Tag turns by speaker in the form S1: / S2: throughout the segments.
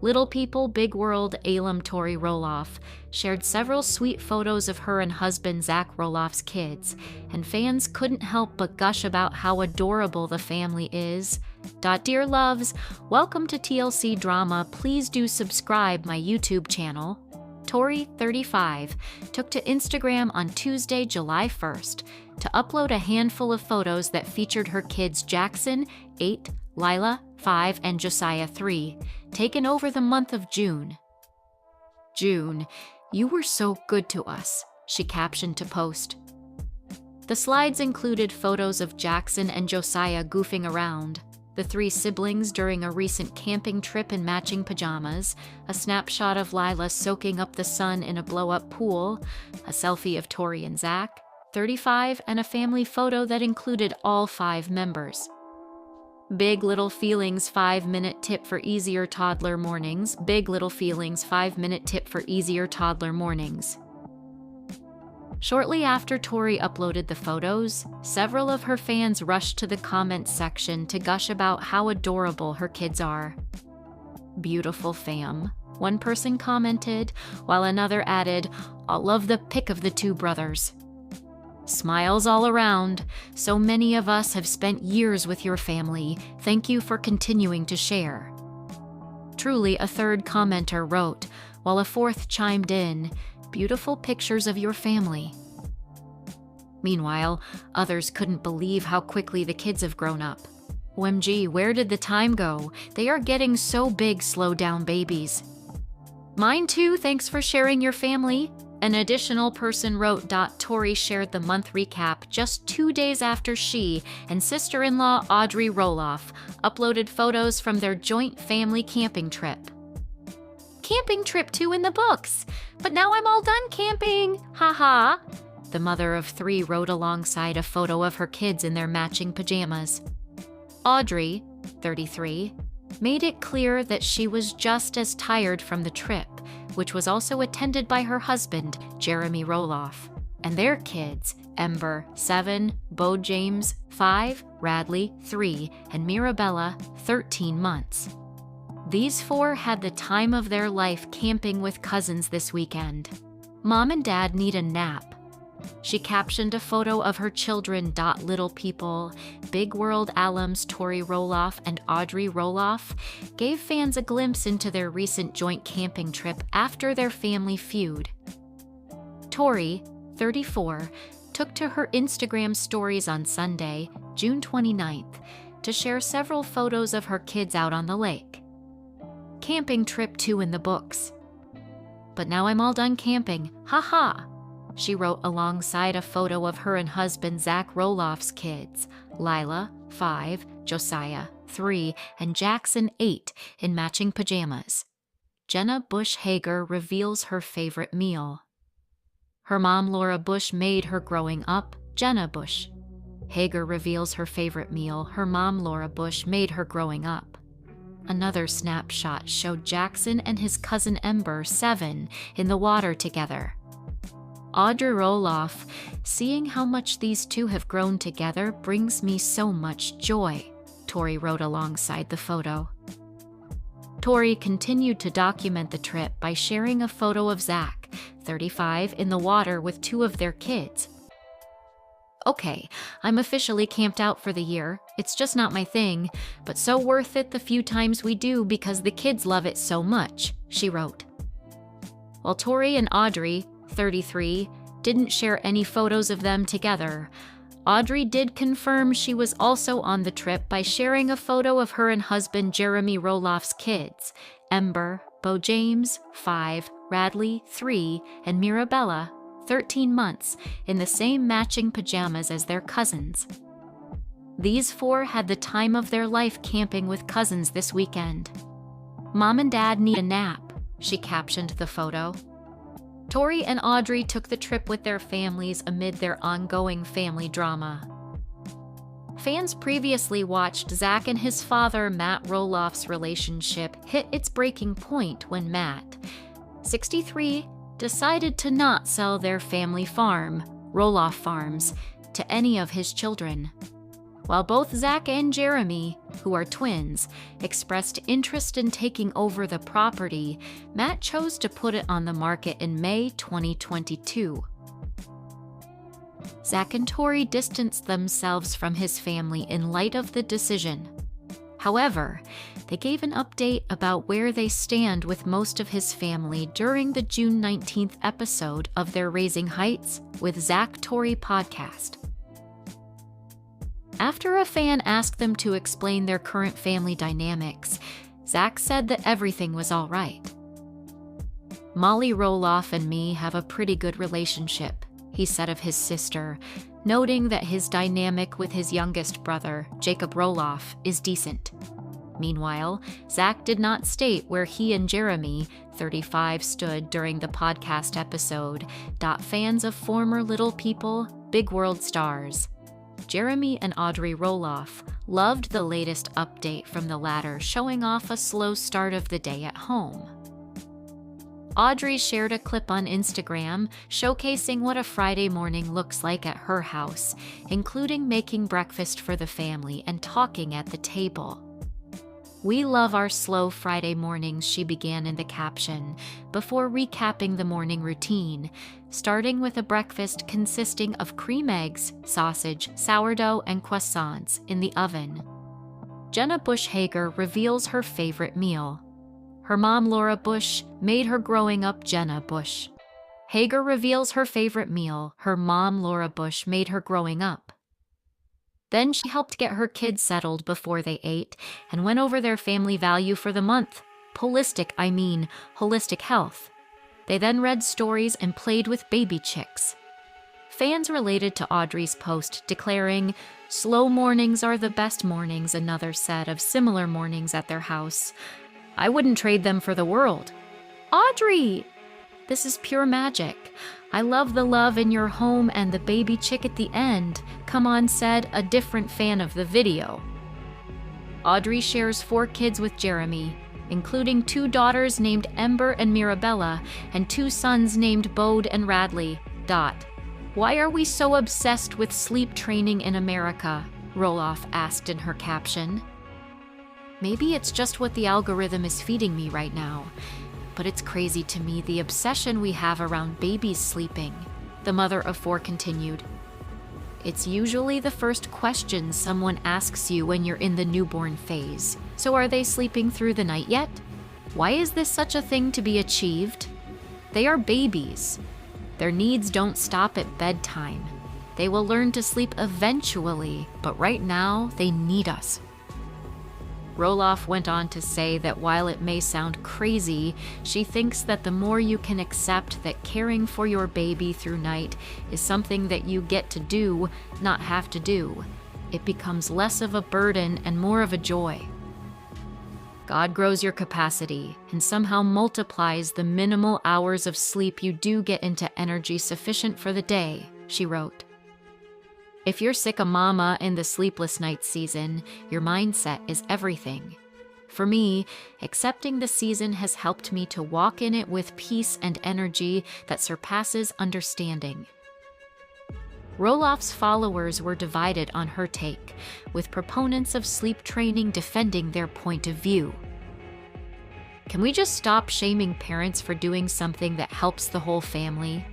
S1: Little People, Big World alum Tori Roloff shared several sweet photos of her and husband Zach Roloff's kids, and fans couldn't help but gush about how adorable the family is. Dear loves, welcome to TLC Drama. Please do subscribe my YouTube channel. Tori, 35, took to Instagram on Tuesday, July 1st, to upload a handful of photos that featured her kids Jackson, 8, Lila, 5, and Josiah, 3, taken over the month of June. "June, you were so good to us," she captioned to post. The slides included photos of Jackson and Josiah goofing around, the 3 siblings during a recent camping trip in matching pajamas, a snapshot of Lila soaking up the sun in a blow-up pool, a selfie of Tori and Zach, 35, and a family photo that included all 5 members. Big Little Feelings 5-minute tip for easier toddler mornings. Big Little Feelings 5-minute tip for easier toddler mornings. Shortly after Tori uploaded the photos, several of her fans rushed to the comments section to gush about how adorable her kids are. "Beautiful fam," one person commented, while another added, "I love the pic of the 2 brothers. Smiles all around. So many of us have spent years with your family. Thank you for continuing to share." Truly, a third commenter wrote, while a fourth chimed in, "Beautiful pictures of your family." Meanwhile, others couldn't believe how quickly the kids have grown up. "OMG, where did the time go? They are getting so big, slow down babies." "Mine too, thanks for sharing your family." An additional person wrote, "Tori shared the month recap just 2 days after she and sister-in-law Audrey Roloff uploaded photos from their joint family camping trip. Camping trip 2 in the books, but now I'm all done camping, haha." The mother of 3 wrote alongside a photo of her kids in their matching pajamas. Audrey, 33, made it clear that she was just as tired from the trip, which was also attended by her husband, Jeremy Roloff, and their kids, Ember, 7, Bo James, 5, Radley, 3, and Mirabella, 13 months. These 4 had the time of their life camping with cousins this weekend. "Mom and Dad need a nap." She captioned a photo of her children. Little People, Big World alums Tori Roloff and Audrey Roloff gave fans a glimpse into their recent joint camping trip after their family feud. Tori, 34, took to her Instagram stories on Sunday, June 29th, to share several photos of her kids out on the lake. "Camping trip 2 in the books. But now I'm all done camping, haha," she wrote alongside a photo of her and husband Zach Roloff's kids, Lila, 5, Josiah, 3, and Jackson, 8, in matching pajamas. Jenna Bush Hager reveals her favorite meal. Her mom Laura Bush made her growing up. Jenna Bush Hager reveals her favorite meal her mom Laura Bush made her growing up. Another snapshot showed Jackson and his cousin Ember, 7, in the water together. Audrey Roloff, "Seeing how much these 2 have grown together brings me so much joy," Tori wrote alongside the photo. Tori continued to document the trip by sharing a photo of Zach, 35, in the water with 2 of their kids. "Okay, I'm officially camped out for the year. It's just not my thing, but so worth it the few times we do because the kids love it so much," she wrote. While Tori and Audrey, 33, didn't share any photos of them together, Audrey did confirm she was also on the trip by sharing a photo of her and husband Jeremy Roloff's kids, Ember, Bo James, 5, Radley, 3, and Mirabella, 13 months, in the same matching pajamas as their cousins. These 4 had the time of their life camping with cousins this weekend. "Mom and Dad need a nap," she captioned the photo. Tori and Audrey took the trip with their families amid their ongoing family drama. Fans previously watched Zach and his father, Matt Roloff's relationship hit its breaking point when Matt, 63, decided to not sell their family farm, Roloff Farms, to any of his children. While both Zach and Jeremy, who are twins, expressed interest in taking over the property, Matt chose to put it on the market in May 2022. Zach and Tori distanced themselves from his family in light of the decision. However, they gave an update about where they stand with most of his family during the June 19th episode of their Raising Heights with Zach Tori podcast. After a fan asked them to explain their current family dynamics, Zach said that everything was all right. "Molly Roloff and me have a pretty good relationship," he said of his sister, noting that his dynamic with his youngest brother, Jacob Roloff, is decent. Meanwhile, Zach did not state where he and Jeremy, 35, stood during the podcast episode. Fans of former Little People, Big World stars Jeremy and Audrey Roloff loved the latest update from the latter, showing off a slow start of the day at home. Audrey shared a clip on Instagram showcasing what a Friday morning looks like at her house, including making breakfast for the family and talking at the table. "We love our slow Friday mornings," she began in the caption, before recapping the morning routine, starting with a breakfast consisting of cream eggs, sausage, sourdough, and croissants in the oven. Jenna Bush Hager reveals her favorite meal. Her mom, Laura Bush, made her growing up Jenna Bush. Hager reveals her favorite meal her mom, Laura Bush, made her growing up. Then she helped get her kids settled before they ate and went over their family value for the month. Holistic health. They then read stories and played with baby chicks. Fans related to Audrey's post, declaring, "Slow mornings are the best mornings," another said of similar mornings at their house. "I wouldn't trade them for the world." "Audrey! This is pure magic. I love the love in your home and the baby chick at the end," come on, said a different fan of the video. Audrey shares 4 kids with Jeremy, including 2 daughters named Ember and Mirabella and 2 sons named Bode and Radley. "Why are we so obsessed with sleep training in America?" Roloff asked in her caption. "Maybe it's just what the algorithm is feeding me right now. But it's crazy to me the obsession we have around babies sleeping," the mother of 4 continued. "It's usually the first question someone asks you when you're in the newborn phase. So are they sleeping through the night yet? Why is this such a thing to be achieved? They are babies. Their needs don't stop at bedtime. They will learn to sleep eventually, but right now they need us." Roloff went on to say that while it may sound crazy, she thinks that the more you can accept that caring for your baby through night is something that you get to do, not have to do, it becomes less of a burden and more of a joy. "God grows your capacity and somehow multiplies the minimal hours of sleep you do get into energy sufficient for the day," she wrote. "If you're sick of mama in the sleepless night season, your mindset is everything. For me, accepting the season has helped me to walk in it with peace and energy that surpasses understanding." Roloff's followers were divided on her take, with proponents of sleep training defending their point of view. "Can we just stop shaming parents for doing something that helps the whole family?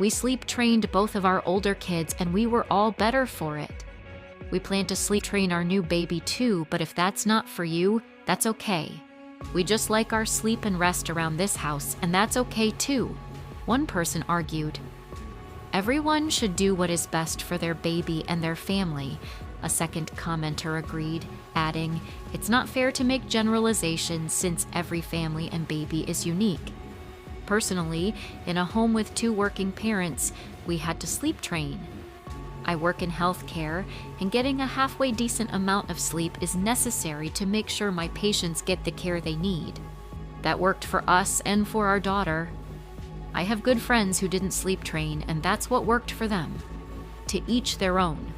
S1: We sleep trained both of our older kids and we were all better for it. We plan to sleep train our new baby too, but if that's not for you, that's okay. We just like our sleep and rest around this house, and that's okay too," one person argued. "Everyone should do what is best for their baby and their family," a second commenter agreed, adding, "It's not fair to make generalizations since every family and baby is unique. Personally, in a home with 2 working parents, we had to sleep train. I work in healthcare, and getting a halfway decent amount of sleep is necessary to make sure my patients get the care they need. That worked for us and for our daughter. I have good friends who didn't sleep train, and that's what worked for them. To each their own."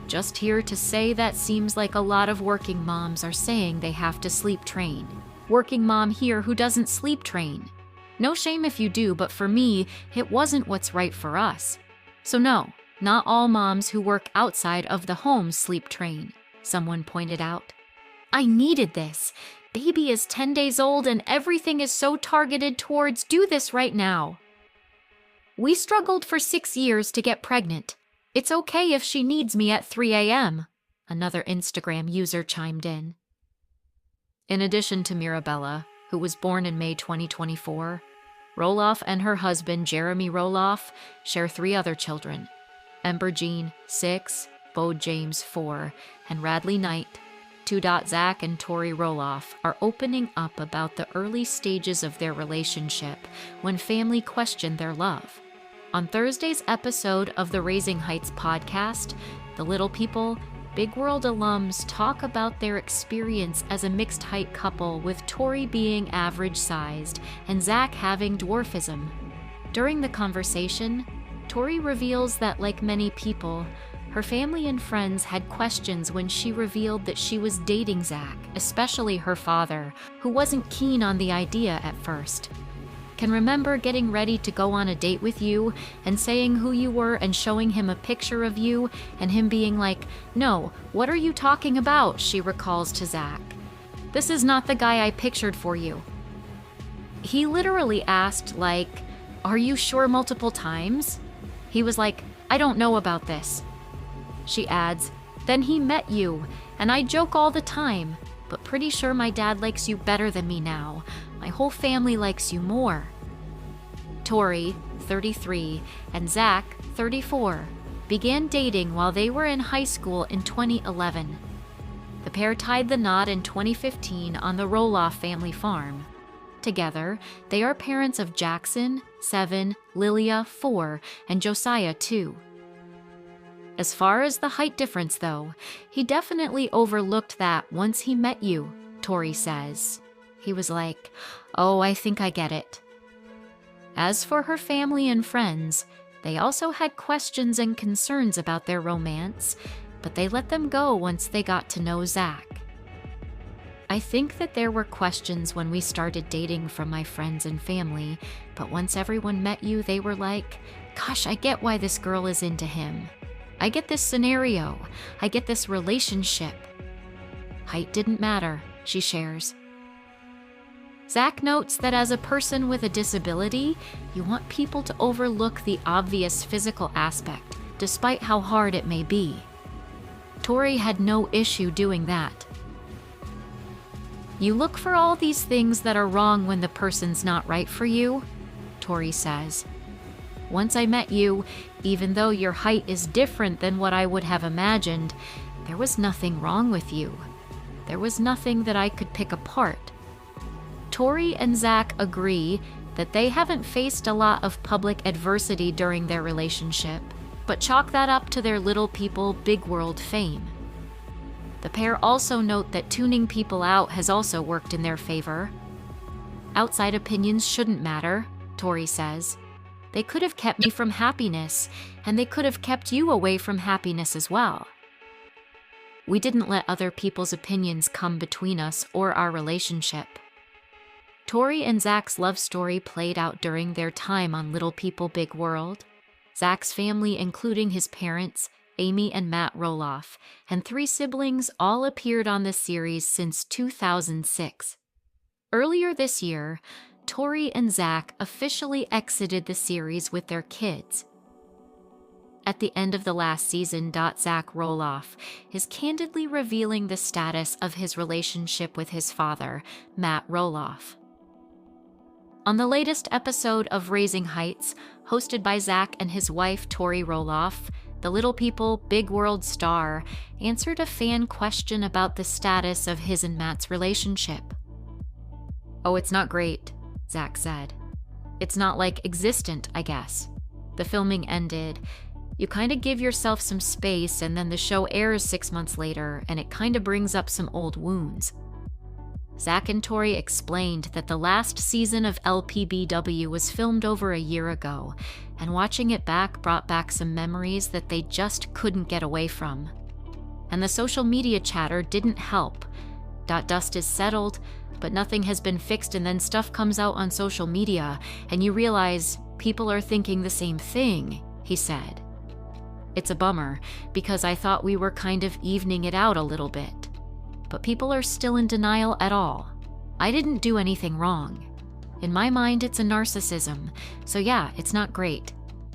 S1: Just here to say that seems like a lot of working moms are saying they have to sleep train. Working mom here who doesn't sleep train. No shame if you do, but for me, it wasn't what's right for us. So no, Not all moms who work outside of the home sleep train, someone pointed out. I needed this. Baby is 10 days old and everything is so targeted towards do this right now. We struggled for 6 years to get pregnant. It's okay if she needs me at 3 a.m., another Instagram user chimed in. In addition to Mirabella, who was born in May 2024, Roloff and her husband Jeremy Roloff share 3 other children: Ember Jean, 6, Bo James, 4, and Radley Knight, 2. Zach and Tori Roloff are opening up about the early stages of their relationship when family questioned their love. On Thursday's episode of the Raising Heights podcast, the Little People, Big World alums talk about their experience as a mixed-height couple, with Tori being average-sized and Zach having dwarfism. During the conversation, Tori reveals that, like many people, her family and friends had questions when she revealed that she was dating Zach, especially her father, who wasn't keen on the idea at first. Can remember getting ready to go on a date with you and saying who you were and showing him a picture of you and him being like, "No, what are you talking about?" she recalls to Zach. "This is not the guy I pictured for you." He literally asked, like, "Are you sure?" multiple times. He was like, "I don't know about this." She adds, "Then he met you, and I joke all the time, but pretty sure my dad likes you better than me now. My whole family likes you more." Tori, 33, and Zach, 34, began dating while they were in high school in 2011. The pair tied the knot in 2015 on the Roloff family farm. Together, they are parents of Jackson, 7, Lilia, 4, and Josiah, 2. As far as the height difference, though, he definitely overlooked that once he met you, Tori says. He was like, "Oh, I think I get it." As for her family and friends, they also had questions and concerns about their romance, but they let them go once they got to know Zach. "I think that there were questions when we started dating from my friends and family, but once everyone met you, they were like, 'Gosh, I get why this girl is into him. I get this scenario. I get this relationship.' Height didn't matter," she shares. Zach notes that as a person with a disability, you want people to overlook the obvious physical aspect, despite how hard it may be. Tori had no issue doing that. "You look for all these things that are wrong when the person's not right for you," Tori says. "Once I met you, even though your height is different than what I would have imagined, there was nothing wrong with you. There was nothing that I could pick apart." Tori and Zach agree that they haven't faced a lot of public adversity during their relationship, but chalk that up to their Little People, Big World fame. The pair also note that tuning people out has also worked in their favor. "Outside opinions shouldn't matter," Tori says. "They could have kept me from happiness, and they could have kept you away from happiness as well. We didn't let other people's opinions come between us or our relationship." Tori and Zach's love story played out during their time on Little People, Big World. Zach's family, including his parents, Amy and Matt Roloff, and 3 siblings, all appeared on the series since 2006. Earlier this year, Tori and Zach officially exited the series with their kids. At the end of the last season, Zach Roloff is candidly revealing the status of his relationship with his father, Matt Roloff. On the latest episode of Raising Heights, hosted by Zach and his wife Tori Roloff, the Little People, Big World star answered a fan question about the status of his and Matt's relationship. "Oh, it's not great," Zach said. "It's not like existent, I guess. The filming ended. You kind of give yourself some space, and then the show airs 6 months later, and it kind of brings up some old wounds." Zach and Tori explained that the last season of LPBW was filmed over a year ago, and watching it back brought back some memories that they just couldn't get away from. And the social media chatter didn't help. Dust is settled, but nothing has been fixed, and then stuff comes out on social media, and you realize people are thinking the same thing, he said. It's a bummer, because I thought we were kind of evening it out a little bit. But people are still in denial at all. I didn't do anything wrong. In my mind, it's a narcissism, so yeah, it's not great.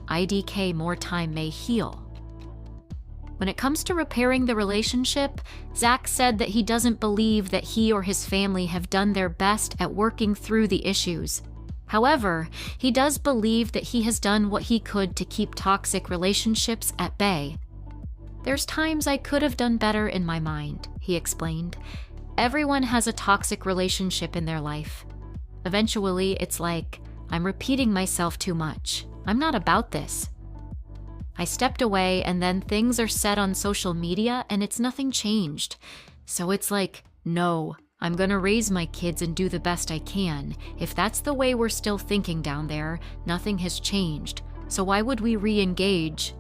S1: IDK more time may heal. When it comes to repairing the relationship, Zach said that he doesn't believe that he or his family have done their best at working through the issues. However, he does believe that he has done what he could to keep toxic relationships at bay. There's times I could have done better in my mind, he explained. Everyone has a toxic relationship in their life. Eventually, it's like, I'm repeating myself too much. I'm not about this. I stepped away, and then things are said on social media and it's nothing changed. So it's like, no, I'm gonna raise my kids and do the best I can. If that's the way we're still thinking down there, nothing has changed. So why would we re-engage?